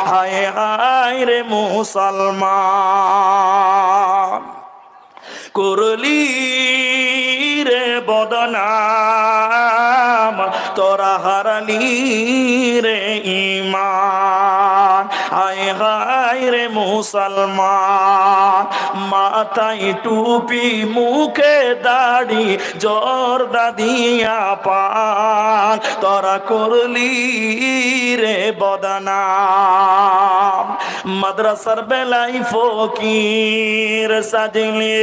হায় হায় রে মুসলমান, করলি রে বদনাম, তোরা হারালি রে ঈমান। হায় হায় রে মুসলমান, মাথায় টুপি মুখে দাড়ি জর্দা দিয়া পান, তোরা করলি রে বদনাম। মাদ্রাসার বেলায় ফকির সাজিলে,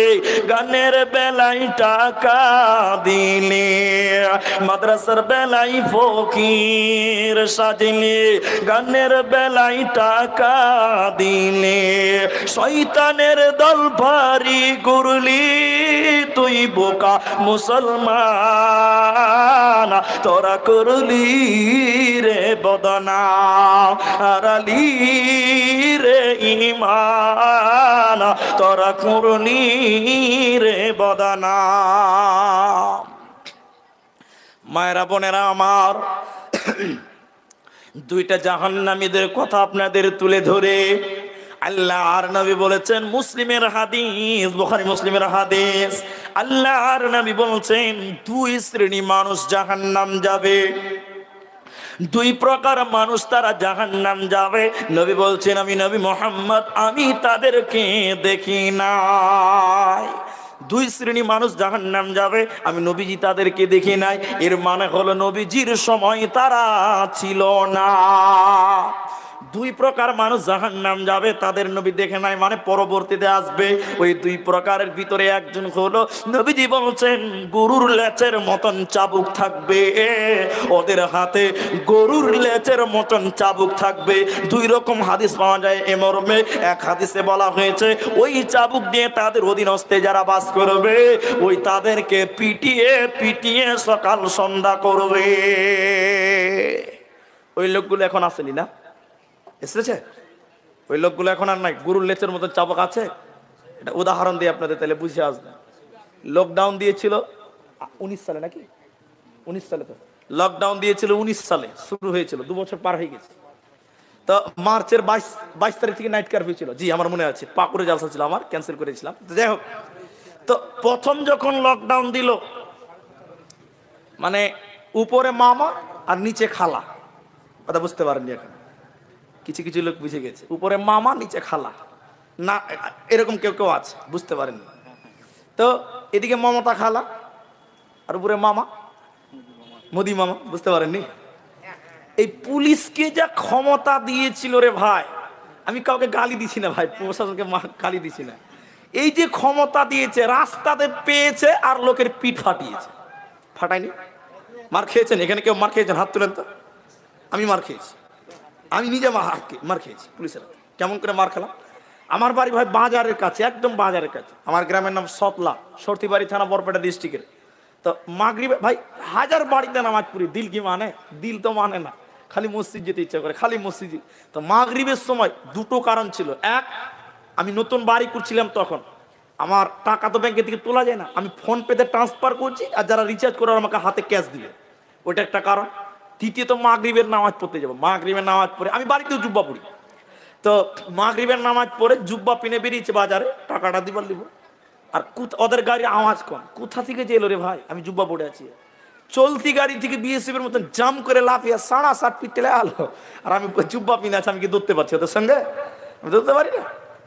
গানের বেলায় টাকা দিলে, মাদ্রাসার বেলায় ফকির সাজিলে, গানের বেলায় টাকা দিলে, শয়তানের দল ভারী গুরলি তুই বোকা মুসলমান, তোরা করলি রে বদনাম, হারালি রে ঈমান, তোরা করলি রে বদনাম। মায়েরা বোনেরা আমার, দুইটা জাহান্নামীদের কথা আপনাদের তুলে ধরে আল্লাহর নবী বলেছেন, মুসলিমের হাদিস, বুখারী মুসলিমের হাদিস, আল্লাহর নবী বলছেন দুই শ্রেণী মানুষ জাহান্নাম যাবে, দুই প্রকার মানুষ তারা জাহান্নাম যাবে। নবী বলছেন, আমি নবী মুহাম্মদ আমি তাদেরকে দেখি নাই। দুই শ্রেণী মানুষ জাহান্নাম যাবে, আমি নবীজি তাদেরকে দেখি নাই। এর মানে হলো নবীজির সময় তারা ছিল না। দুই প্রকার মানুষ জাহান্নাম যাবে, তাদের নবী দেখে নাই, মানে পরবর্তীতে আসবে। ওই দুই প্রকারের ভিতরে একজন হলো, নবীজি বলছেন গরুর লেচের মতন চাবুক থাকবে, ওদের হাতে গরুর লেচের মতন চাবুক থাকবে। দুই রকম হাদিস পাওয়া যায় এ মর্মে। এক হাদিসে বলা হয়েছে ওই চাবুক দিয়ে তাদের অধীনস্থে যারা বাস করবে, ওই তাদেরকে পিটিয়ে পিটিয়ে সকাল সন্ধ্যা করবে। ওই লোকগুলো এখন আসেনি না, এসেছে? ওই লোকগুলো এখন আর নাই। গরুর লেচের মতো চাবুক আছে। এটা উদাহরণ দিয়ে আপনাদের তাহলে বুঝে আসবে। লকডাউন দিয়েছিল 19 সালে নাকি, 19 সালে তো লকডাউন দিয়েছিল, 19 সালে শুরু হয়েছিল, 2 বছর পার হয়ে গেছে। তো মার্চের 22 তারিখ থেকে নাইট কারফিউ ছিল। জি আমার মনে আছে, পাকুড়ে জালসা ছিল, আমার ক্যান্সেল করেছিলাম। যাই হোক, তো প্রথম যখন লকডাউন দিল, মানে উপরে মামা আর নিচে খালা, কথা বুঝতে পারেননি এখন, কিছু কিছু লোক বুঝে গেছে। উপরে মামা নিচে খালা, না এরকম কেউ কেউ আছে, বুঝতে পারেননি। তো এদিকে মমতা খালা আর উপরে মামা মোদি মামা, বুঝতে পারেননি। এই পুলিশকে যা ক্ষমতা দিয়েছিল রে ভাই, আমি কাউকে গালি দিছি না ভাই, প্রশাসনকে গালি দিছি না। এই যে ক্ষমতা দিয়েছে, রাস্তাতে পেয়েছে আর লোকের পিঠ ফাটিয়েছে। ফাটায়নি? মার খেয়েছেন এখানে কেউ? মার খেয়েছেন? হাত তুলেন তো। আমি মার খেয়েছি, আমি নিজে মার খেয়েছি পুলিশের। কেমন করে মার খেলাম? আমার বাড়ি ভাই বাজারের কাছে, একদম বাজারের কাছে। আমার গ্রামের নাম সতলা, সর্তিবাড়ি থানা, বরপেটা ডিস্ট্রিক্টের। তো মাগরিবে ভাই হাজার বাড়িতে নামাজ পড়ি, দিল কি মানে? দিল তো মানে না, খালি মসজিদ যেতে ইচ্ছা করে, খালি মসজিদ। তো মাগরিবের সময় দুটো কারণ ছিল। এক, আমি নতুন বাড়ি করছিলাম, তখন আমার টাকা তো ব্যাংকে থেকে তোলা যায় না, আমি ফোন পেতে ট্রান্সফার করছি, আর যারা রিচার্জ করে আমাকে হাতে ক্যাশ দিবে, ওইটা একটা কারণ। দ্বিতীয়ত মাগরিবের নামাজ পড়তে যাবো, মাগরিবের নামাজ পড়ে আমি বাড়িতেও জুব্বা পড়ি। তো মাগরিবের নামাজ পড়ে জুব্বা পিনে বেরিয়েছে বাজারে, টাকাটা দিবার দিব। আর ওদের গাড়ির আওয়াজ কম, কোথা থেকে যে এলো রে ভাই, আমি জুব্বা পড়ে আছি। চলতি গাড়ি থেকে বিএসএফ এর মতন জাম করে লাফিয়ে 60 ফিট টেলে আলো, আর আমি জুব্বা পিনে আছি, আমি কি ধরতে পারছি ওদের সঙ্গে? আমি ধরতে পারি না।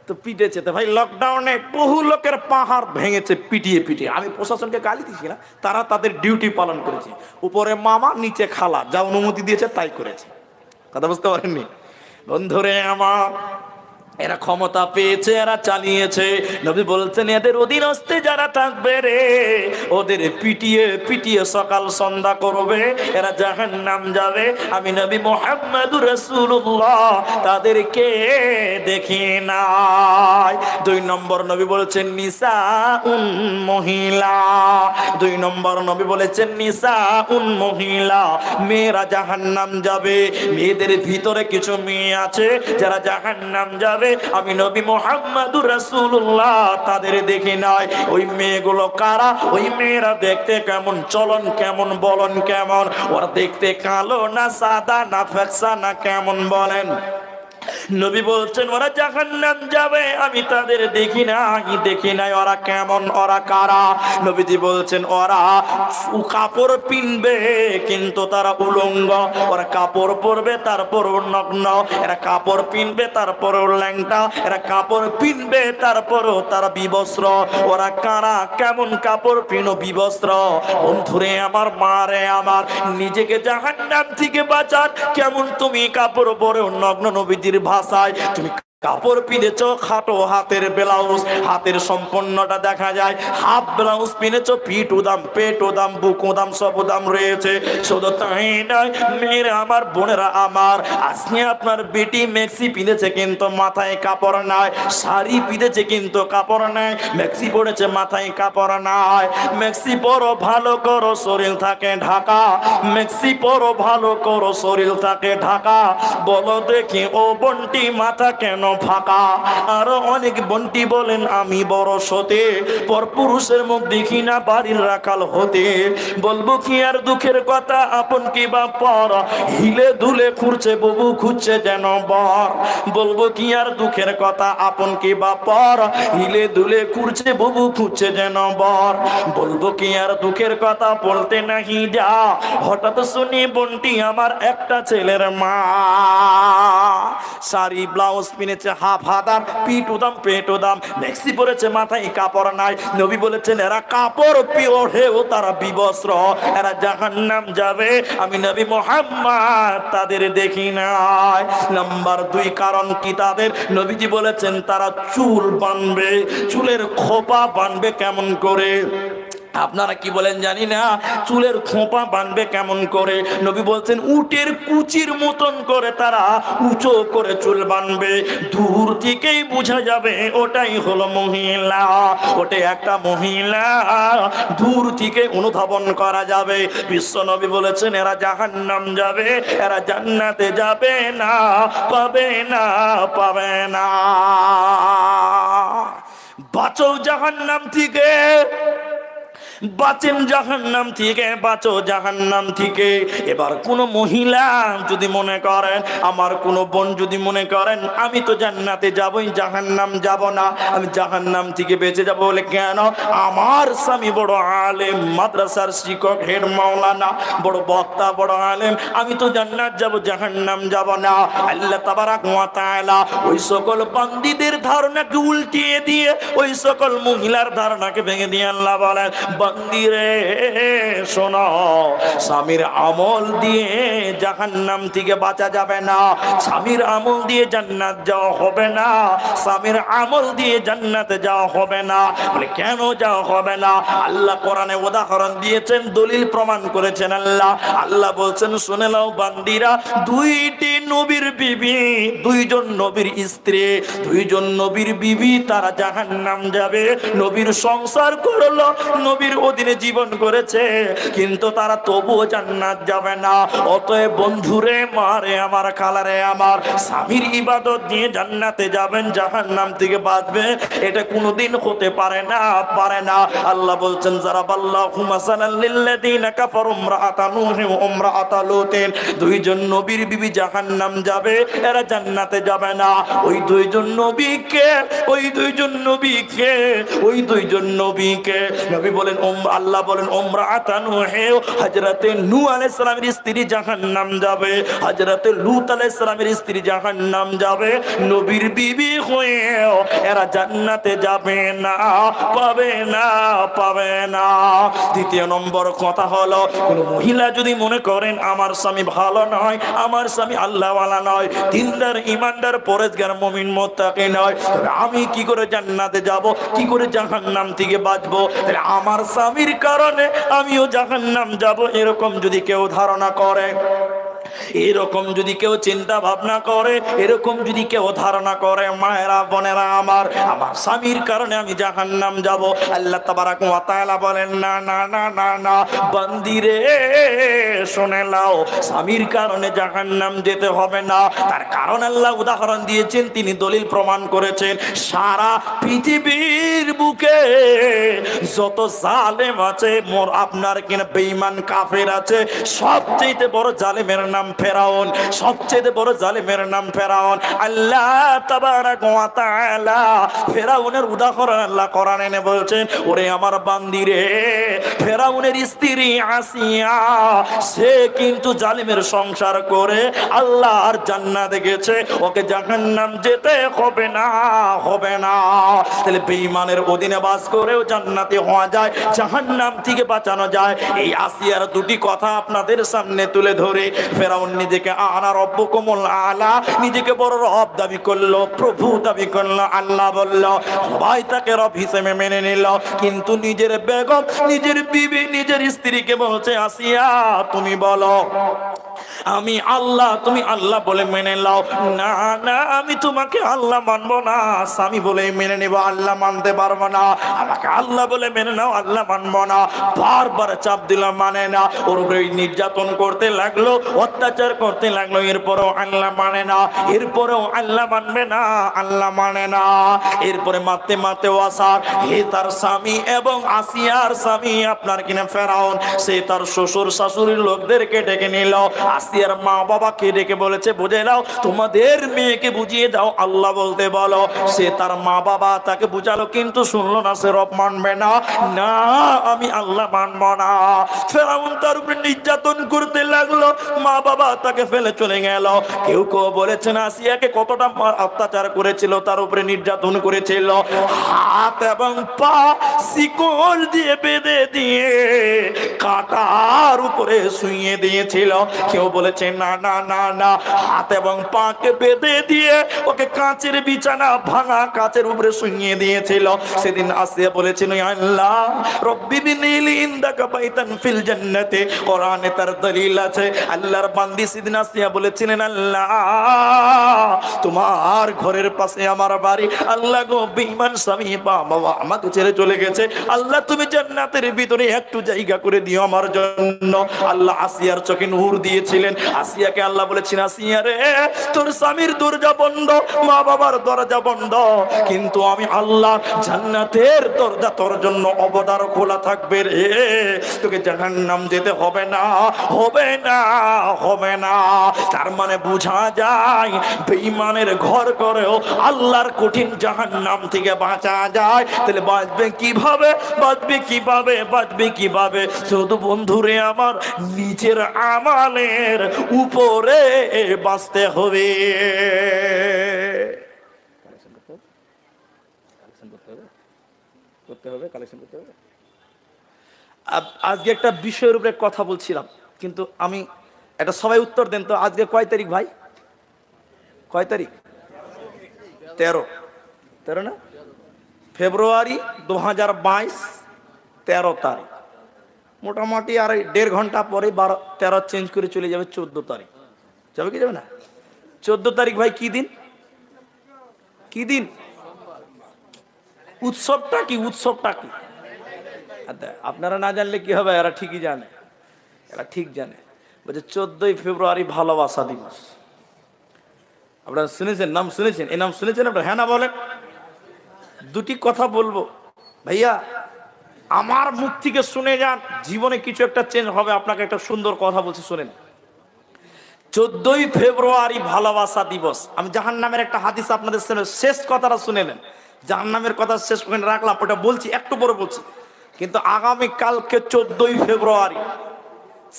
তো পিটেছে। তো ভাই লকডাউনে বহু লোকের পাহাড় ভেঙেছে পিটিয়ে পিটিয়ে। আমি প্রশাসনকে গালি দিছি না, তারা তাদের ডিউটি পালন করেছে। উপরে মামা নিচে খালা যা অনুমতি দিয়েছে তাই করেছে। কথা বুঝতে পারেননি বন্ধুরে আমার? এরা ক্ষমতা পেয়েছে, এরা চালিয়েছে। নবী বলছেন এদের অধীনস্থে যারা থাকবে রে, ওদের পিটিয়ে পিটিয়ে সকাল সন্ধ্যা করবে, এরা জাহান্নাম যাবে। আমি নবী মুহাম্মদুর রাসূলুল্লাহ তাদেরকে দেখি নাই। 2 নম্বর নবী বলেছেন নিসাউন মহিলা। 2 নম্বর নবী বলেছেন নিসাউন মহিলা, মেয়েরা জাহান্নাম যাবে। মেয়েদের ভিতরে কিছু মেয়ে আছে যারা জাহান্নাম যাবে। আমি নবী মুহাম্মদুর রাসূলুল্লাহ তাদের দেখি নাই। ওই মেয়েগুলো কারা? ওই মেয়েরা দেখতে কেমন, চলন কেমন, বলন কেমন? ওরা দেখতে কালো না সাদা না ফ্যাকসা না কেমন বলেন? নবী বলছেন ওরা জাহান্নাম যাবে, আমি তাদের দেখি নাই। ওরা কেমন, ওরা কারা? নবীজি বলছেন ওরা কাপড় পিনবে কিন্তু তারা উলঙ্গ, ওরা কাপড় পরবে তারপর নগ্ন, এরা কাপড় পিনবে তারপর ল্যাংটা, এরা কাপড় পিনবে তারপরও তারা বিবস্ত্র। ওরা কারা, কেমন কাপড় পিনো বিবস্ত্র? বন্ধুরে আমার, মারে আমার, নিজেকে জাহান্নাম থেকে বাঁচান। কেমন তুমি কাপড় পরে নগ্ন, নবীজির ভাষায় তুমি কাপড় পিনেছ খাটো হাতের ব্লাউজ, হাতের সম্পূর্ণটা দেখা যায়, হাফ ব্লাউজ পিনেছ, পিঠ উদাম, পেট উদাম, বুক উদাম, সব উদাম রয়েছে। শুধু তাই নয় মেয়েরা আমার, বোনেরা আমার, আজকে আপনার বেটি মেক্সি পিনেছে কিন্তু মাথায় কাপড় নাই, শাড়ি পিনেছে কিন্তু কাপড় নাই, মেক্সি পড়েছে মাথায় কাপড় নাই। মেক্সি পরো ভালো করো শরীর থাকে ঢাকা, মেক্সি পরো ভালো করো শরীর থাকে ঢাকা। বলো দেখি ও বন্টি মাথা কেন ফাঁকা? আরো অনেক বন্টি বলেন আমি বড় সতে, পর পুরুষের মুখ দেখি না বাড়ির রাখাল হতে। বলবো কি আর দুঃখের কথা, আপন কি বা পর, হিলে দুলে খুঁড়ছে ববু খুঁজছে যেন বর। বলবো কি আর দুঃখের কথা, আপন কি বা পর, হিলে দুলে খুঁড়ছে ববু খুঁজছে যেন বর। বলবো কি আর দুঃখের কথা, বলতে নাহি যা, হঠাৎ শুনি বন্টি আমার একটা ছেলের মা। শাড়ি ব্লাউজ পিনেছে হাফ হাতার, পিঠ উদাম, পেট উদাম, মেক্সি পরেছে মাথায় কাপড় নাই। নবী বলেছেন এরা কাপড় পিওরেও তারা বিবস্ত্র, এরা জাহান্নাম যাবে, আমি নবী মুহাম্মদ তাদের দেখি নাই। নাম্বার 2 কারণ কি তাদের? নবীজি বলেছেন তারা চুল বাঁধবে, চুলের খোপা বাঁধবে কেমন করে? আপনারা কি বলেন জানি না, চুলের খোঁপা বাঁধবে কেমন করে? নবী বলছেন উটের কুচির মতন করে তারা উঁচু করে চুল বাঁধবে, দূর থেকেই বোঝা যাবে ওটাই হলো মহিলা, ওটা একটা মহিলা, দূর থেকে অনুধাবন করা যাবে। বিশ্ব নবী বলেছেন এরা জাহান্নাম যাবে, এরা জান্নাতে যাবে না, পাবে না, পাবে না। বাঁচো জাহান্নাম থেকে, বাঁচেন জাহান্নাম থেকে, বাঁচো জাহান্নাম থেকে। এবার কোন মহিলা যদি মনে করেন, আমার কোন বোন যদি মনে করেন আমি তো জান্নাতে যাবই, জাহান্নাম যাব না, আমি জাহান্নাম থেকে বেঁচে যাব বলে, কেন? আমার স্বামী বড় আলেম, মাদ্রাসার শিক্ষক, হেড মাওলানা, বড় বক্তা, বড় আলেম, আমি তো জান্নাত যাব, জাহান্নাম যাব না। আল্লাহ তাবারাক ওয়া তাআলা ওই সকল বান্দীদের ধারণাকে উল্টিয়ে দিয়ে, ওই সকল মহিলার ধারণাকে ভেঙে দিয়ে আল্লাহ বলেন, বান্দিরে শোনো, স্বামীর আমল দিয়ে জাহান্নাম থেকে বাঁচা যাবে না, স্বামীর আমল দিয়ে জান্নাত যাওয়া হবে না, স্বামীর আমল দিয়ে জান্নাতে যাওয়া হবে না। বলে কেন যাওয়া হবে না? আল্লাহ কোরআনে উদাহরণ দিয়েছেন, দলিল প্রমাণ করেছেন। আল্লাহ বলছেন শুনে নাও বান্দিরা, দুইটি নবীর বিবি, দুইজন নবীর স্ত্রী, দুইজন নবীর বিবি তারা জাহান্নাম যাবে। নবীর সংসার করলো, নবীর অধীনে জীবন করেছে, কিন্তু তারা তবুও জান্নাত যাবে না। অতএব বন্ধুরে, মারে আমার, খালারে আমার, স্বামীর ইবাদত নিয়ে জান্নাতে যাবেন, জাহান্নাম থেকে বাঁচবেন, এটা কোনোদিন হতে পারে না, পারে না। আল্লাহ বলছেন যারাবাল্লাহু মাসালাল লিল্লাযিনা কাফারু ইমরাআতা নূহ ওয়া ইমরাআতা লূতিন, দুইজন নবীর বিবি জাহান্নাম যাবে, এরা জান্নাতে যাবে না। ওই দুইজন নবীকে, ওই দুইজন নবীকে, ওই দুইজন নবীকে নবী বলেন, আল্লাহ বলেন ইমরাআতা নূহ, হযরতে নূহ আলাইহিস সালামের স্ত্রী জাহান্নাম যাবে, হযরতে লূত আলাইহিস সালামের স্ত্রী জাহান্নাম যাবে। নবীর বিবি হয়ে এরা জান্নাতে যাবে না, পাবে না, পাবে না। দ্বিতীয় নম্বর কথা হলো, কোন মহিলা যদি মনে করেন আমার স্বামী ভালো নয়, আমার স্বামী আল্লাহওয়ালা নয়, দিনদার, ইমানদার, পরেজগার, মুমিন, মুত্তাকি নয়, তবে আমি কি করে জান্নাতে যাব, কি করে জাহান্নাম থেকে বাঁচবো? তাহলে আমার স্বামীর কারণে আমিও জাহান্নাম যাব, এরকম যদি কেউ ধারণা করে, এরকম যদি কেউ চিন্তা ভাবনা করে, এরকম যদি কেউ ধারণা করে, মায়েরা, বোনেরা আমার, আমার স্বামীর কারণে আমি জাহান্নাম যাব, আল্লাহ তাবারাক ওয়া তাআলা বলেন না, না, না, না, না, বান্দিরে শুনে নাও, স্বামীর কারণে জাহান্নাম যেতে হবে না। তার কারণ আল্লাহ উদাহরণ দিয়েছেন, তিনি দলিল প্রমাণ করেছেন। সারা পৃথিবীর বুকে যত জালেম আছে, আপনার কিনা বেঈমান কাফের আছে, সবচেয়ে বড় জালেমের নাম নাম ফেরাউন, সবচেয়ে বড় জালেমের নাম ফেরাউন। আল্লাহ তাবারাক ওয়া তাআলা ফেরাউনের উদাহরণ আল্লাহ কোরআনে এনে বলছেন, ওরে আমার বান্দিরে, ফেরাউনের স্ত্রী আসিয়া সে কিন্তু জালিমের সংসার করে আল্লাহর জান্নাতে গেছে, ওকে জাহান্নাম যেতে হবে না, হবে না। তাহলে বেঈমানের অধীনে বাস করেও জান্নাতি হওয়া যায়, জাহান্নাম থেকে বাঁচানো যায়। এই আসিয়ার দুটি কথা আপনাদের সামনে তুলে ধরে, ফেরাউন নিজেকে আনা রব্বুকুমুল আলা, নিজেকে বড় রব দাবি করলো, প্রভু দাবি করলো, আল্লাহ বলল, সবাই তাকে রব হিসেবে মেনে নিল। কিন্তু নিজের বেগম, নিজের বিবি, নিজের স্ত্রীকে বলছে, আসিয়া তুমি বলো আমি আল্লাহ, তুমি আল্লাহ বলে মেনে নাও। না না, আমি তোমাকে আল্লাহ মানবো না, স্বামী বলে মেনে নেব, আল্লাহ মানতে পারবো না। আমাকে আল্লাহ বলে মেনে নাও, আল্লাহ মানবো না। বারবার চাপ দিলাম, মানে না। ওর উপরে নির্যাতন করতে লাগলো, অত্যাচার করতে লাগলো, এরপরেও আল্লাহ মানে না, এরপরেও আল্লাহ মানবে না, আল্লাহ মানে না। এরপরে মারতে মারতে ওয়াসার হে তার স্বামী এবং আসিয়ার স্বামী আপনার কিনা ফেরাউন, সে তার শ্বশুর শাশুড়ির লোকদেরকে ডেকে নিল। আসিয়ার মা বাবাকে ডেকে বলেছে, বুঝে নাও, তোমাদের মেয়েকে বুঝিয়ে দাও, আল্লাহ বলতে বলো। সে তার মা বাবা তাকে বুঝালো, কিন্তু শুনলো না, সে রব মানবে না। না, আমি আল্লাহ মানব না। ফেরাউন তার উপরে নির্যাতন করতে লাগলো, মা বাবা তাকে ফেলে চলে গেল। কেউ কেউ বলেছেন আসিয়াকে কতটা অত্যাচার করেছিল, তার উপরে নির্যাতন করেছিল, হাত এবং পা শিকল দিয়ে বেঁধে দিয়ে কাঁটার উপরে শুইয়ে দিয়েছিল। কেউ বলেছে না না না না, হাত এবং পাকে বেঁধে দিয়ে ওকে কাঁচের বিছানা, ভাঙা কাঁচের উপরে শুইয়ে দিয়েছিল। সেদিন আসিয়া বলেছিল, আল্লাহ রব্বি বিনিলি ইনদাকা বাইতান ফিল জান্নাতে, কোরআনে তার দলিল আছে। আল্লাহর বান্দি সেদিন আসিয়া বলেছিলেন, আল্লাহ তোমার ঘরের পাশে আমার বাড়ি, আল্লাহ গো বেঈমান স্বামী বাবা আমাকে ছেড়ে চলে গেছে, আল্লাহ তুমি জান্নাতের ভিতরে একটু জায়গা করে দিও আমার জন্য। আল্লাহ আসিয়ার চোখে নূর দিয়েছিলেন। আসিয়াকে আল্লাহ বলেছেন, আসিয়া রে, তোর স্বামীর দরজা বন্ধ, মা বাবার দরজা বন্ধ, কিন্তু আমি আল্লাহ জান্নাতের দরজা তোর জন্য অবদার খোলা থাকবে রে, তোকে জাহান্নাম যেতে হবে না, হবে না, হবে না। তার মানে বোঝা যায় বেঈমানের ঘর করেও আল্লাহর কঠিন জাহান্নাম থেকে বাঁচা যায়। তাহলে বাঁচবে কিভাবে, বাঁচবে কিভাবে, বাঁচবে কিভাবে? শুধু বন্ধুরে আমার নিজের আমালের উপরে বাঁচতে হবে। আজকে একটা বিষয়ের উপরে কথা বলছিলাম, কিন্তু আমি এটা সবাই উত্তর দেন তো, আজকে কয় তারিখ ভাই? কয় তারিখ? 13 না, ফেব্রুয়ারি 2022, 13 তারিখ। মোটামুটি আর 1.5 ঘন্টা পরে 13 চেঞ্জ করে চলে যাবে 14 তারিখ। যাবে কি যাবে না? 14 তারিখ ভাই কি দিন? কি দিন? উৎসবটা কি? উৎসবটা কি? আপনারা না জানলে কি হবে, এরা ঠিকই জানে, এরা ঠিক জানে। বলছে 14ই ফেব্রুয়ারি ভালোবাসা দিবস। আপনারা শুনেছেন? নাম শুনেছেন? এই নাম শুনেছেন আপনারা? হ্যাঁ না বলেন? দুটি কথা বলবো ভাইয়া, আমার মুখ থেকে শুনে যান, জীবনে কিছু একটা চেঞ্জ হবে। আপনাকে একটা সুন্দর কথা বলছি, শুনেন। 14ই ফেব্রুয়ারি ভালোবাসা দিবস। আমি জাহান্নামের একটা হাদিস আপনাদের শেষ কথাটা শুনে নেন। জাহান্নামের কথা শেষ করে রাখলাম, ওটা বলছি একটু পরে বলছি। কিন্তু আগামী কালকে 14ই ফেব্রুয়ারি,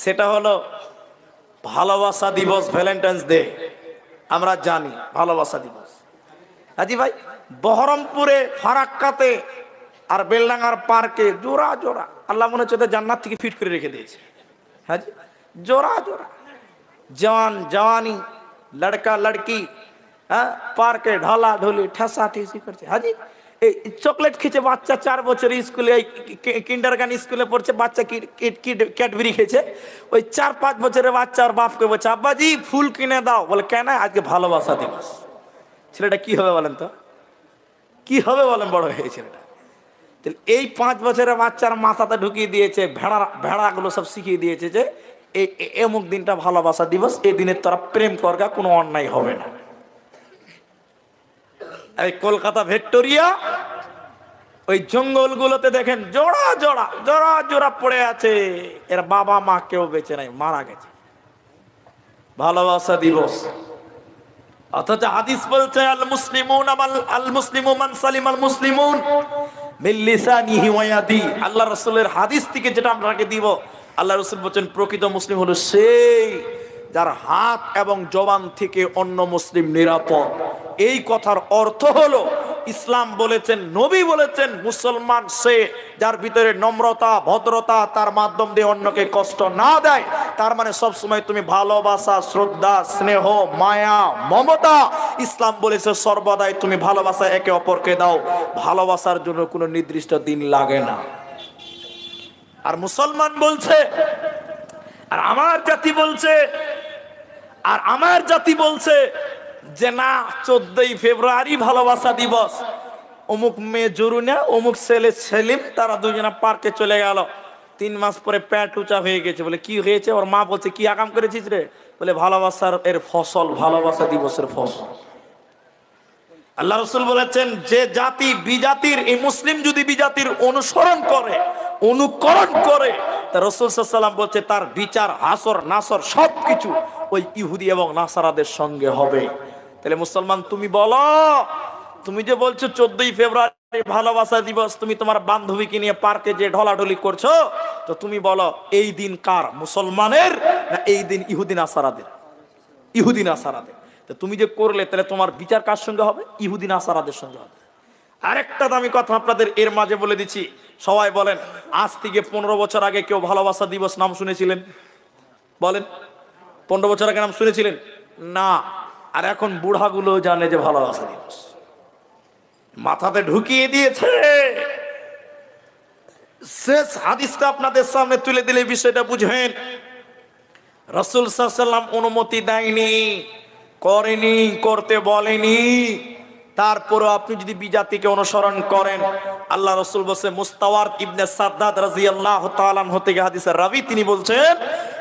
সেটা হলো ভালোবাসা দিবস, ভ্যালেন্টাইন্স ডে। আমরা জানি ভালোবাসা দিবস। হাজি ভাই, বহরমপুরে ফারাক্কাতে আর বেলডাঙ্গার পার্কে জোড়া জোড়া আল্লাহ মনে হচ্ছে জান্নাত থেকে ফিট করে রেখে দিয়েছে। হাজি, জোড়া জোড়া জওয়ান জওয়ানি, লড়কা লড়কি, হ্যাঁ, পার্কে ঢলা ঢুলি ঠেসা ঠেসি করছে। হাজি, এই চকলেট খেয়েছে বাচ্চা, 4 বছর স্কুলে, কিন্ডারগার্টেন স্কুলে পড়ছে বাচ্চা, ক্যাডবেরি খেয়েছে। ওই 4-5 বছরের বাচ্চা আর বাপকে বলছে, আব্বাজি ফুল কিনে দাও। বলে কেন? আজকে ভালোবাসা দিবস। ছেলেটা কি হবে বলেন তো? কি হবে বলেন বড় হয়ে ছেলেটা? এই 5 বছরের বাচ্চার মাথাতে ঢুকিয়ে দিয়েছে, ভেড়াগুলো সব শিখিয়ে দিয়েছে যে এমুক দিনটা ভালোবাসা দিবস, এই দিনের তোরা প্রেম করগা, কোনো অন্যায় হবে না। এই কলকাতা ভিক্টোরিয়া ওই জঙ্গলগুলোতে দেখেন জোড়া জোড়া জোড়া জোড়া পড়ে আছে, এর বাবা মা কেউ বেঁচে নাই, মারা গেছে। ভালোবাসা দিবস। অথচ হাদিস বলছে আল মুসলিমু মান সালিমাল মুসলিমুন মিন লিসানিহি ওয়া ইয়াদি। আল্লাহ রাসূলের হাদিস থেকে যেটা আপনাকে দিব, আল্লাহ রাসূল বলেন প্রকৃত মুসলিম হলো সেই যার হাত এবং জবান থেকে অন্য মুসলিম নিরাপদ। এই কথার অর্থ হলো ইসলাম বলেছেন, নবী বলেছেন, মুসলমান সে যার ভিতরে নম্রতা ভদ্রতা, তার মাধ্যম দিয়ে অন্যকে কষ্ট না দেয়। তার মানে সব সময় তুমি ভালোবাসা, শ্রদ্ধা, স্নেহ, মায়া, মমতা, ইসলাম বলেছে সর্বদাই তুমি ভালোবাসা একে অপরকে দাও। ভালোবাসার জন্য কোনো নির্দিষ্ট দিন লাগে না। আর মুসলমান বলছে, আর আমার জাতি বলছে যে না, 14ই ফেব্রুয়ারি ভালোবাসা দিবস, অমুক মেয়ে জরুনা, অমুক ছেলে সেলিম, তারা দুজনা পার্কে চলে গেল। 3 মাস পরে প্যাট উঁচা হয়ে গেছে। বলে কি হয়েছে? ওর মা বলছে কি আকাম করেছিস রে? বলে ভালোবাসার এর ফসল, ভালোবাসা দিবসের ফসল। আল্লাহ রাসূল বলেছেন যে জাতি বিজাতির, এই মুসলিম যদি বিজাতির অনুসরণ করে, অনুকরণ করে, তা রাসূল সাল্লাল্লাহু আলাইহি ওয়াসাল্লাম বলছে তার বিচার হাসর নাসর সবকিছু ওই ইহুদি এবং নাসারাদের সঙ্গে হবে। তাহলে মুসলমান তুমি বলো, তুমি যে বলছো 14ই ফেব্রুয়ারি ভালোবাসা দিবস, তুমি তোমার বান্ধবীকে নিয়ে পার্কে যে ঢলাঢলি করছো, তো তুমি বলো এই দিন কার? মুসলমানের না এই দিন ইহুদি নাসারাদের? ইহুদি নাসারাদের। তো তুমি যে করলে, তাহলে তোমার বিচার কার সঙ্গে হবে? ইহুদি নাসারাদের সঙ্গে হবে। আরেকটা দামি কথা আপনাদের এর মাঝে বলে দিচ্ছি। সবাই বলেন, আজ থেকে 15 বছর আগে কেউ ভালোবাসা দিবস নাম শুনেছিলেন? বলেন, 15 বছর আগে নাম শুনেছিলেন? না। আর এখন বুড়াগুলো জানে যে ভালোবাসা দিবস, মাথাতে ঢুকিয়ে দিয়েছে। শেষ হাদিসটা আপনাদের সামনে তুলে দিলে বিষয়টা বুঝবেন। রাসূল সাল্লাল্লাহু আলাইহি ওয়াসাল্লাম অনুমতি দেয়নি, করেনি, করতে বলেনি। তারপরও আপনি যদি বিজাতিকে অনুসরণ করেন, আল্লাহ রাসূল বলেন, মুস্তাওয়ারদ ইবনে সাদ্দাদ রাদিয়াল্লাহু তাআলা আনহু থেকে হাদিসের রাবী, তিনি বলছেন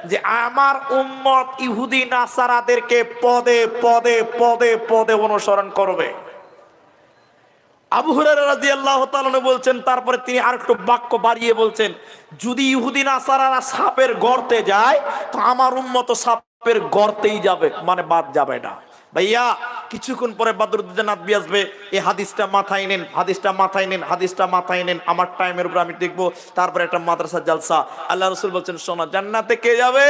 যে আমার উম্মত ইহুদি নাসারাদেরকে পদে পদে পদে পদে অনুসরণ করবে। আবু হুরায়রা রাদিয়াল্লাহু তাআলা বলছেন, তারপরে তিনি আরেকটু বাক্য বাড়িয়ে বলছেন, যদি ইহুদি নাসারারা সাপের গর্তে যায়, তো আমার উম্মত সাপের গর্তেই যাবে, মানে বাদ যাবে না। ভাইয়া কিছুক্ষণ পরে বদরুদ্দোজা নবী আসবে, এই হাদিসটা মাথায় নেন, হাদিসটা মাথায় নেন, হাদিসটা মাথায় নেন। আমার টাইমের উপর আমি দেখবো। তারপরে একটা মাদ্রাসা জালসা। আল্লাহ রাসূল বলছেন, শোনো, জান্নাতে কে যাবে,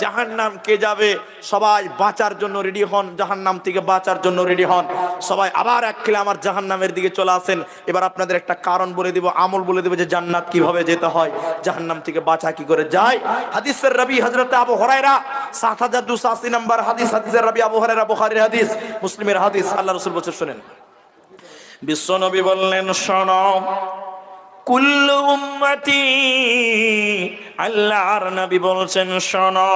জাহান্নাম কে যাবে? সবাই বাঁচার জন্য রেডি হন, জাহান্নাম থেকে বাঁচার জন্য রেডি হন। সবাই আবার এক খেলে আমার জাহান্নামের দিকে চলে আসেন। এবার আপনাদের একটা কারণ বলে দিব, আমল বলে দিব যে জান্নাত কিভাবে যেতে হয়, জাহান্নাম থেকে বাঁচা কি করে যায়। হাদিসের রাবী হযরত আবু হুরায়রা, 7280 নম্বর হাদিস। হাদিসের রাবী আবু হুরায়রা, বুখারীর হাদিস, মুসলিমের হাদিস। আল্লাহ রাসূল বলছেন, শুনেন, বিশ্বনবী বললেন, শোনো, কুল্লু উম্মতি, আল্লাহর নবী বলছেন, শোনো,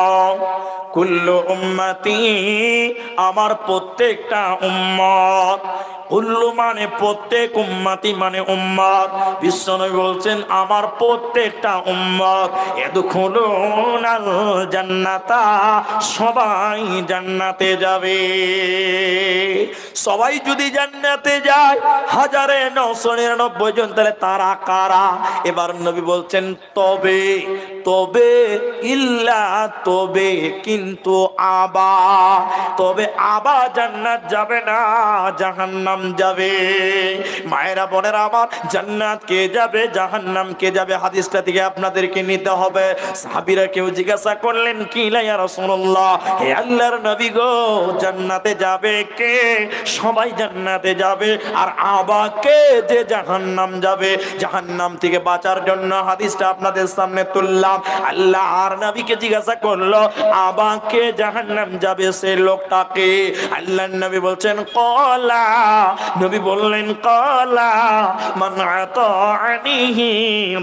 কুল্লু উম্মতি, আমার প্রত্যেকটা উম্মত, কুল্লু মানে প্রত্যেক, উম্মতি মানে উম্মত। বিশ্বনবী বলছেন আমার প্রত্যেকটা উম্মত ইয়াদখুলুনাল জান্নাতা, সবাই জান্নাতে যাবে। সবাই যদি জান্নাতে যায় 1999 জন, তাহলে তারা কারা? এবার নবী বলছেন তবে, তবে ইল্লা, তবে কিন্তু আবা, তবে আবা জান্নাত যাবে না, জাহান্নাম যাবে। মায়েরা বোনেরা আমার, জান্নাত কে যাবে, জাহান্নাম কে যাবে, হাদিসটা থেকে আপনাদেরকে নিতে হবে। সাহাবীরা কেউ জিজ্ঞাসা করলেন, কি ইয়া রাসূলুল্লাহ, হে আল্লাহর নবী গো, জান্নাতে যাবে কে? সবাই জান্নাতে যাবে, আর আবা কে যে জাহান্নাম যাবে। জাহান্নাম থেকে বাঁচার জন্য হাদিসটা আপনাদের সামনে তুললাম। আল্লাহ আর নবীকে জিজ্ঞাসা করলো, আবা কে জাহান্নাম যাবে, সে লোকটাকে? আল্লাহর নবী বলছেন, কলা, নবী বললেন, কলা মান আতাআনিহি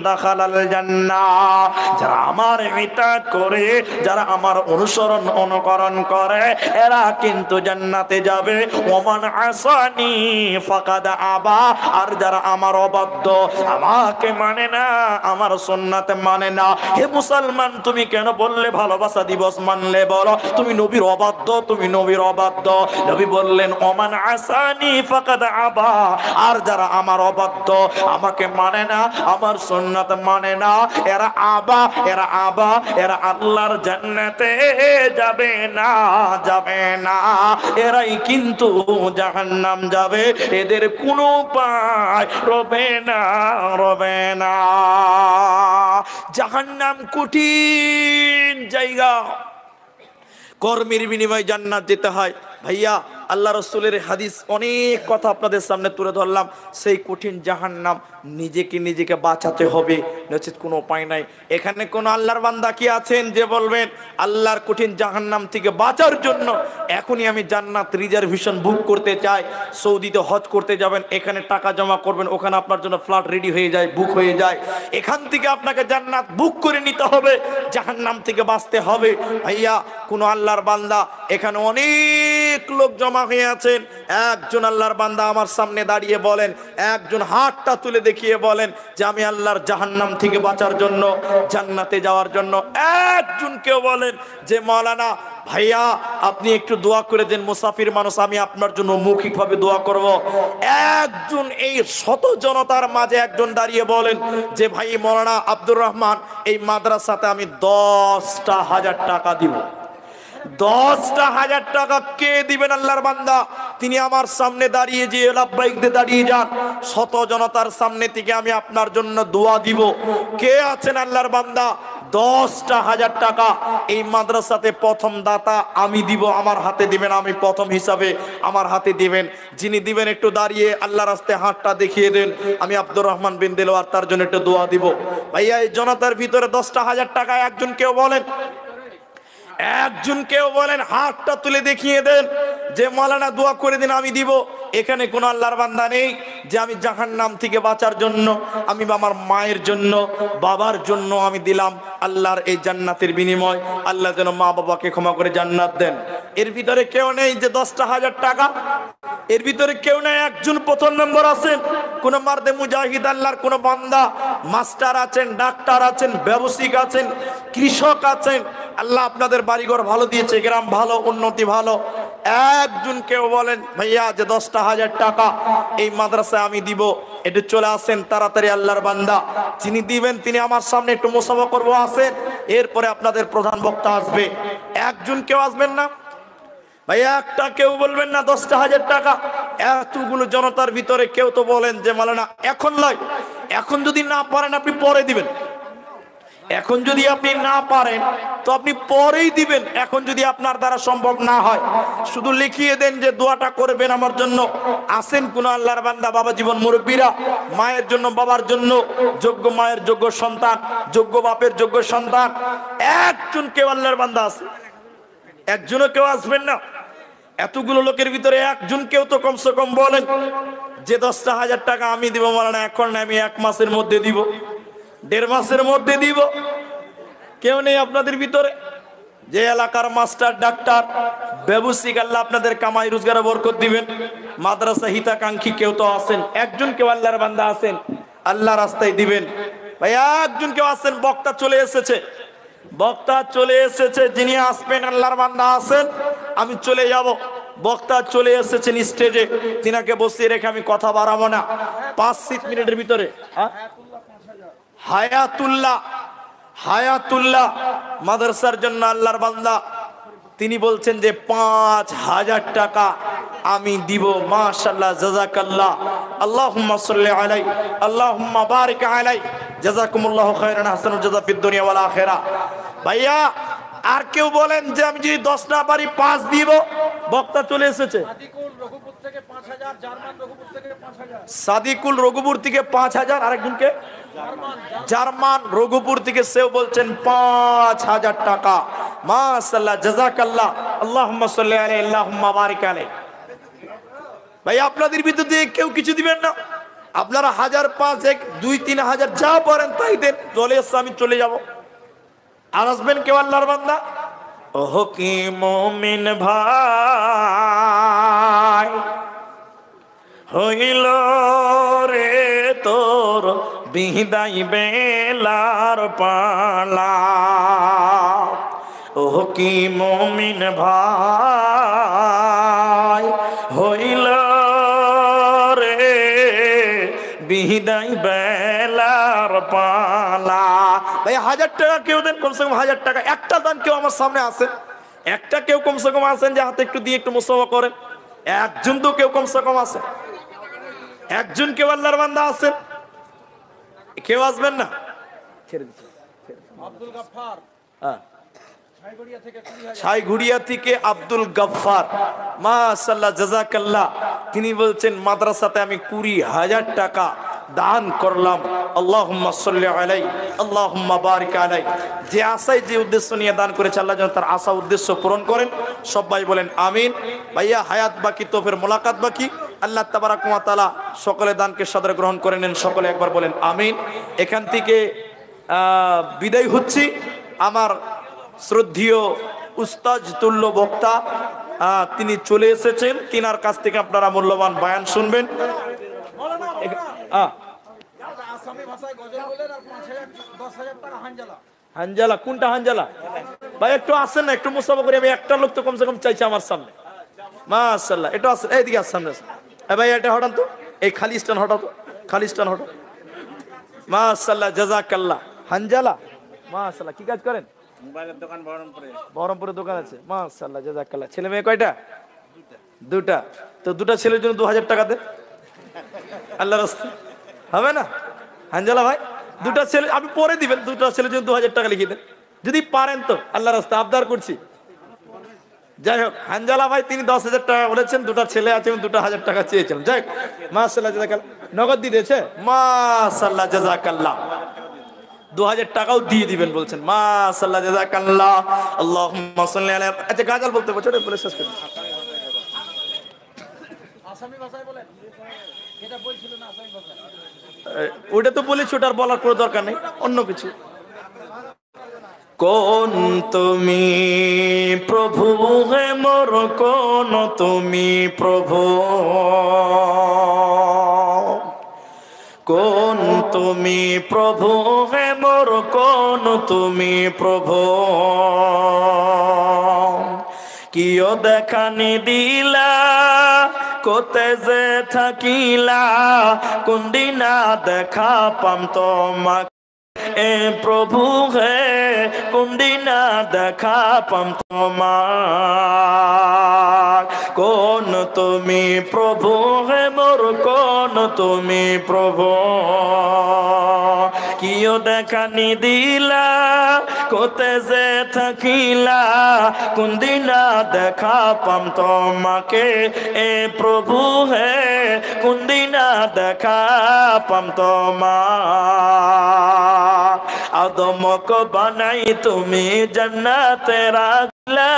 দাখালাল জান্নাহ, যারা আমার ইতাআত করে, যারা আমার অনুসরণ অনুকরণ করে, এরা কিন্তু জান্নাতে যাবে। ওয়া ওমান আসানি ফাকাদ আবা, আর যারা আমার অবাধ্য, আমাকে মানে না, আমার সুন্নাত মানে না। হে মুসলমান, তুমি কেন বললে ভালোবাসা দিবস মানলে? বলো তুমি নবীর অবাধ্য, তুমি নবীর অবাধ্য। নবী বললেন ওমান আসানি ফাকাদ আবা, আর যারা আমার অবাধ্য, আমাকে মানে না, আমার সুন্নাত মানে না, এরা আবা, এরা আবা, এরা আল্লাহর জান্নাতে যাবে না, যাবে না। এরাই কিন্তু জাহান্নাম যাবে, এদের কোনো উপায় রবে না, রবে না। জাহান্নাম কঠিন জায়গা, কর্মের বিনিময়ে জান্নাত যেতে হয়। ভাইয়া, আল্লাহ রসুলের হাদিস অনেক কথা আপনাদের সামনে তুলে ধরলাম। সেই কঠিন জাহান্নাম নিজেকে বাঁচাতে হবে, নচেত কোনো উপায় নাই। এখানে কোন আল্লাহর বান্দা কি আছেন যে বলবেন আল্লাহর কঠিন জাহান্নাম থেকে বাঁচার জন্য এখনই আমি জান্নাত রিজার্ভেশন বুক করতে চাই? সৌদিতে হজ করতে যাবেন, এখানে টাকা জমা করবেন, ওখানে আপনার জন্য ফ্লাইট রেডি হয়ে যায়, বুক হয়ে যায়। এখান থেকে আপনাকে জান্নাত বুক করে নিতে হবে, জাহান্নাম থেকে বাঁচতে হবে। ভাইয়া, কোন আল্লাহর বান্দা, এখানে অনেক লোক জমা হয়ে আছেন, একজন আল্লাহর বান্দা আমার সামনে দাঁড়িয়ে বলেন, একজন হাতটা তুলে দেখিয়ে বলেন যে আমি আল্লাহর জাহান্নাম থেকে বাঁচার জন্য, জান্নাতে যাওয়ার জন্য। একজন কেউ বলেন যে মাওলানা ভাইয়া আপনি একটু দোয়া করে দেন, মুসাফির মানুষ, আমি আপনার জন্য মৌখিকভাবে দোয়া করব। একজন, এই শত জনতার মাঝে একজন দাঁড়িয়ে বলেন যে ভাই মাওলানা আব্দুর রহমান, এই মাদ্রাসাতে আমি 10,000 টাকা দিব। 10,000 টাকা কে দিবেন? আল্লাহর বান্দা, তিনি আমার সামনে দাঁড়িয়ে যে লাব্বাইক দিয়ে দাঁড়িয়ে যান, শত জনতার সামনে থেকে আমি আপনার জন্য দোয়া দিব। কে আছেন আল্লাহর বান্দা? 10,000 টাকা এই মাদ্রাসাতে প্রথম দাতা আমি দিব, আমার হাতে দিবেন, আমি প্রথম হিসাবে আমার হাতে দিবেন। যিনি দিবেন একটু দাঁড়িয়ে আল্লাহর রাস্তায় হাতটা দেখিয়ে দেন, আমি আব্দুর রহমান বিন দেলোয়ার তার জন্য একটু দোয়া দিব। ভাইয়া, এই জনতার ভিতরে 10,000 টাকা একজন কেউ বলেন, একজন কেউ বলেন, হাতটা তুলে দেখিয়ে দেন যে মাওলানা দোয়া করে দিন, আমি দিব। এখানে কোন আল্লাহর বান্দা নেই যে আমি জাহান্নাম থেকে বাঁচার জন্য, আমি আমার মায়ের জন্য, বাবার জন্য আমি দিলাম আল্লাহর এই জান্নাতের বিনিময়, আল্লাহ যেন মা বাবাকে ক্ষমা করে জান্নাত দেন। এর ভিতরে কেউ নেই যে 10,000 টাকা? এর ভিতরে কেউ নেই? একজন প্রথম নম্বর আছেন, কোন মার্দে মুজাহিদ আল্লাহর কোন বান্দা, মাস্টার আছেন, ডাক্তার আছেন, ব্যবসায়িক আছেন, কৃষক আছেন, আল্লাহ আপনাদের বাড়িঘর ভালো দিয়েছে, গ্রাম ভালো, উন্নতি ভালো। একজন কেউ বলেন ভাইয়া যে 10,000 টাকা এই মাদ্রাসায় আমি দিব, একটু চলে আসেন তাড়াতাড়ি আল্লাহর বান্দা, যিনি দিবেন তিনি আমার সামনে একটু মুসাফা করবো, আসেন। এরপরে আপনাদের প্রধান বক্তা আসবে। একজন কেউ আসবেন না ভাইয়া? একটা কেউ বলবেন না 10,000 টাকা? এতগুলো জনতার ভিতরে কেউ তো বলেন যে মাওলানা এখন নয়, এখন যদি না পারেন আপনি পরে দিবেন। এখন যদি আপনি না পারেন তো আপনি পরেই দিবেন। এখন যদি আপনার দ্বারা সম্ভব না হয়, শুধু লিখিয়ে দেন যে দোয়াটা করবেন আমার জন্য। আসেন কোন আল্লাহর বান্দা, বাবা জীবন মুরব্বীরা, মায়ের জন্য, বাবার জন্য, যোগ্য মায়ের যোগ্য সন্তান, যোগ্য বাপের যোগ্য সন্তান। একজন কেউ আল্লাহর বান্দা আছে? একজনও কেউ আসবেন না? এতগুলো লোকের ভিতরে একজন কেউ তো কমসে কম বলেন যে 10,000 টাকা আমি দিব মাওলানা, এখন না, আমি 1 মাসের মধ্যে দিব, 1.5 মাসের মধ্যে দিব। কেউ নেই আপনাদের ভিতরে? যে এলাকার মাস্টার, ডাক্তার, ব্যবসায়িক, আল্লাহ আপনাদের কামাই রোজগারে বরকত দিবেন, মাদ্রাসা হিতাকাঙ্ক্ষী কেউ তো আছেন? একজন কেউ আল্লাহর বান্দা আছেন? আল্লাহ রাস্তায় দিবেন। ভাই একজন কেউ আছেন? বক্তা চলে এসেছে, বক্তা চলে এসেছে, যিনি আসবেন আল্লাহর বান্দা আছেন, আমি চলে যাব। বক্তা চলে এসেছেন স্টেজে, তিনাকে বসিয়ে রেখে আমি কথা বাড়াবো না। 5 মিনিটের ভিতরে হায়াতুল্লাহ, হায়াতুল্লাহ মাদ্রাসার জন্য আল্লাহর বান্দা, তিনি বলছেন যে 5,000 টাকা আমি দিব। মাশাআল্লাহ, জাযাকাল্লাহ, আল্লাহুম্মা সাল্লি আলাই, আল্লাহুম্মা বারিক আলাই, জাযাকুমুল্লাহু খায়রান, হাসানুল জাযা ফিদ দুনিয়া ওয়াল আখিরা। ভাইয়া, আর কেউ বলেন যে আমি যদি 10 না পারি 5 দিব? বক্তা চলে এসেছে। সাদিকুল রঘুপুর থেকে 5,000, আরেকজনকে জার্মান রঘুপুর থেকে, সেও বলছেন 5,000 টাকা। মাশাআল্লাহ, জাযাকাল্লাহ, আল্লাহুম্মা সাল্লি আলাইহি, আল্লাহুম্মা বারিক আলাইহি। ভাই, আপনাদের ভিতর থেকে কেউ কিছু দিবেন না? আপনারা 1,000, 5, 1, 2, 3,000 যা পারেন তাই দেন, চলে এসে আমি চলে যাব। আর আসবেন কেউ আল্লাহর বান্দা? ওহ কি মুমিন ভাই, হইল রে তোর বিদায় বেলার পালা, ও কি মুমিন ভাই হইল রে বিদায় বেলার পালা। ভাই 1000 টাকা কেউ দেন, কমসে কম 1000 টাকা। একটা দান কেউ আমার সামনে আসেন, একটা কেউ কমসে কম আসেন যে হাতে একটু দিয়ে একটু মুসাফা করেন। একজন তো কেউ কমসে কম আসেন, একজন কেউ আল্লাহর বান্দা আছেন, কেউ আসবেন না? আব্দুল গাফফার হ্যাঁ, ছাইঘুড়িয়া থেকে আব্দুল গাফফার, মাশাআল্লাহ জাযাকাল্লাহ। তিনি বলছেন মাদ্রাসাতে আমি 20,000 টাকা দান করলাম। আল্লাহুম্মা সাল্লি আলাইহি আল্লাহুম্মা বারিক আলাইহি। যে আশায় যে উদ্দেশ্য নিয়ে দান করেছে আল্লাহ যেন তার আশা উদ্দেশ্য পূরণ করেন। সবাই বলেন আমিন। ভাইয়া হায়াত বাকি তো ফের মোলাকাত বাকি। আল্লাহ তাবারাক ওয়া তাআলা সকলে দানকে সাদরে গ্রহণ করে নেন। সকলে একবার বলেন আমিন। এখান থেকে বিদায় হচ্ছি। আমার শ্রদ্ধেয় উস্তাদ তুল্য বক্তা তিনি চলে এসেছেন, তিনার কাছ থেকে আপনারা মূল্যবান বয়ান শুনবেন। আসামি ভাষায় গজল বলেন আর 5,000-10,000 টাকা হানজালা। হানজালা কোনটা হানজালা? ভাই একটু আসেন না, একটু মুসাফা করি। আমি একটা লোক তো কমসে কম চাইছি আমার সামনে। মাশাআল্লাহ, একটু আসেন, এইদিকে আসেন সামনে আসেন। ভাই এটা হঠাৎ তো এই খালি স্টান হঠাৎ, খালি স্টান হঠাৎ। মাশাআল্লাহ জাযাকাল্লাহ। হানজালা মাশাআল্লাহ, কি কাজ করেন? মোবাইলের দোকান বহরমপুরে। বহরমপুরে দোকান আছে। মাশাআল্লাহ জাযাকাল্লাহ। ছেলে মেয়ে কয়টা? দুটা। তো দুটা ছেলের জন্য 2000 টাকা দেন আল্লাহর রাস্তায়, হবে না? হানজালা ভাই দুটা ছেলে আপনি পরে দিবেন, দুটা ছেলের জন্য 2000 টাকা লিখে দেন যদি পারেন তো, আল্লাহর রাস্তায় আবদার করছি। যাই হোক, হানজালা ভাই তিনি 10,000 টাকা বলেছেন, দুটা ছেলে আছে এবং 2,000 টাকা চেয়েছিলেন। যাই হোক, মাশাআল্লাহ জাযাকাল্লাহ। নগদ দিয়ে দিয়েছে, মাশাআল্লাহ জাযাকাল্লাহ। 2000 টাকাও দিয়ে দিবেন বলছেন, মাশাআল্লাহ জাযাকাল্লাহ। আল্লাহুম্মা সাল্লি আলা। আচ্ছা গাজাল বলতে বলছো, বলে শেষ করুন। আসামি ভাষায় বলেন, এটা বলছিল না আসামি ভাষায়। ওটা তো বলেছি, ওটার বলার কোনো দরকার নেই, অন্য কিছু। কোন তুমি প্রভু হে মোর, কোন তুমি প্রভু, কোন তুমি প্রভু হে মোর, কোন তুমি প্রভু, কিও দেখানি দিলা কোতে যে থাকিলা, কোন দিনা দেখা পাম তোমাকে এ প্রভু হে, কোন দিনা দেখা পাম তোমার। কোন তুমি প্রভু হে মোর, কোন তুমি প্রভু, কিও দেখানি দিলা কোতে যে থাকিলা, কোন দিনা দেখা পাম তোমাকে এ প্রভু হে, কোন দিনা দেখা পাম তোমার। আদমক বানাই তুমি জান্নাতে রাখলা,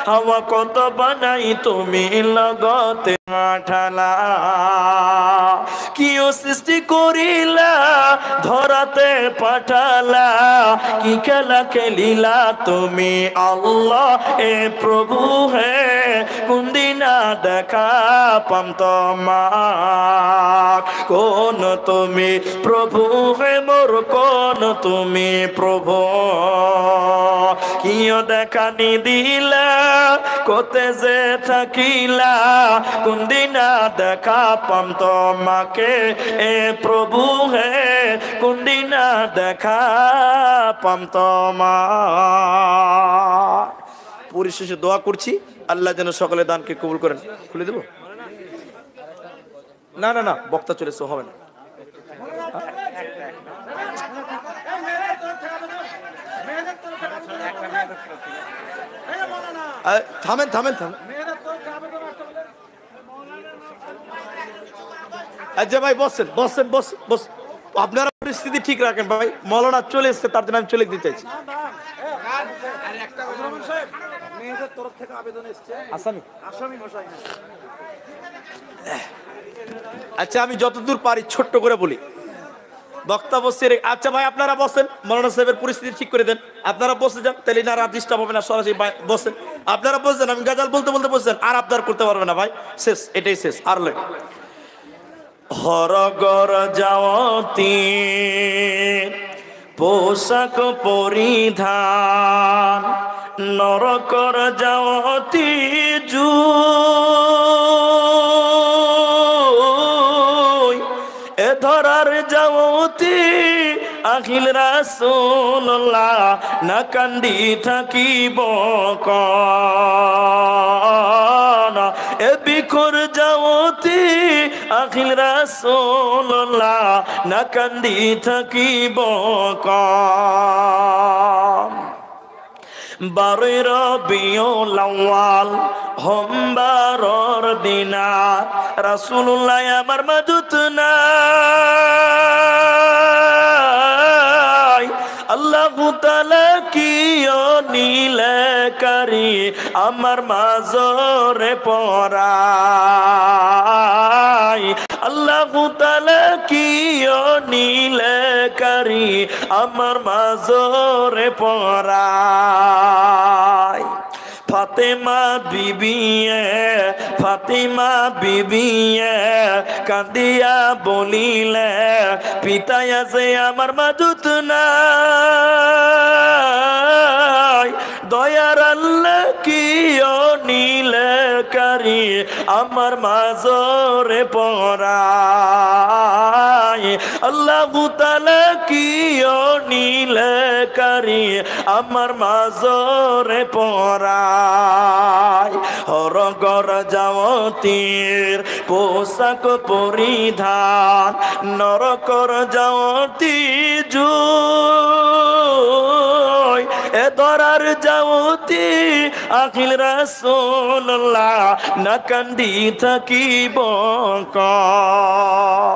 হাওয়া কত বানাই তুমি লগতে আঠালা, কিও সৃষ্টি করিলা ধরাতে পাঠালা, কি খেলা খেলিলা তুমি আল্লাহ এ প্রভু হে, কোন দিনা দেখা পাম তোমার। কোন তুমি প্রভু হে মোর, কোন তুমি প্রভু, কিও দেখানি দিলা কোতে যে থাকিলা, কোন দিনা দেখা পাম তোমাকে এ প্রভু হে, কোন দিনা দেখা পাম তোমার। পরিশেষে দোয়া করছি আল্লাহ যেন সকলে দানকে কবুল করেন। খুলে দেব? না না না, বক্তা চলে এসো, হবে না। থামেন থামেন থামেন। আচ্ছা ভাই বসেন বসেন বস বস, আপনারা পরিস্থিতি ঠিক রাখেন ভাই। মৌলানা চলে এসছে, তার জন্য আমি চলে দিতে চাইছি। আচ্ছা আমি যতদূর পারি ছোট্ট করে বলি। বক্তা বসছে। আচ্ছা ভাই আপনারা বসেন, মৌলানা সাহেবের পরিস্থিতি ঠিক করে দেন। আপনারা বসে যান, তাহলে না রাত ডিস্টার্ব হবে না, সরাসরি বসেন। আপনারা বলছেন, আমি গাজাল বলতে বলতে বলছেন, আর আবদার করতে পারবে না ভাই, শেষ, এটাই শেষ, আর লেখ। হরগর যাওতি পোশাক পরিধান, নরকর যাওতি জুই, এ ধরার যাওতি আখিল রাসূলুল্লাহ, না কান্দি থাকিব কোন, এ বিখর যাওতি আখিল রাসূলুল্লাহ, না কান্দি থাকিব কোন। 12 রবিউল আউয়াল সোমবারর দিনা রাসূলুল্লাহ আমার মাঝত নাই, আল্লাহু তাআলা কিয় নীলে কারি আমার মাজরে পরাই, আল্লাহু তাআলা কিয় নীলে কারি আমার মাজরে পরাই। ফাতেমা বিবিয়ে কান্দিয়া বলিলে, পিতায় আছে আমার মাঝত নাই, দয়ার আল্লাহ কিয় নীলে কারি আমার মাজরে পরাই, আল্লাহু তাআলা কিয় নীলে কারি আমার মাজরে পরাই। হরগর যাওতির পোশাক পরিধান, নরকর যাওতি জুই, এ ধরার যাওতি আখিল রাসূলুল্লাহ, না কান্দি থাকিব কোন।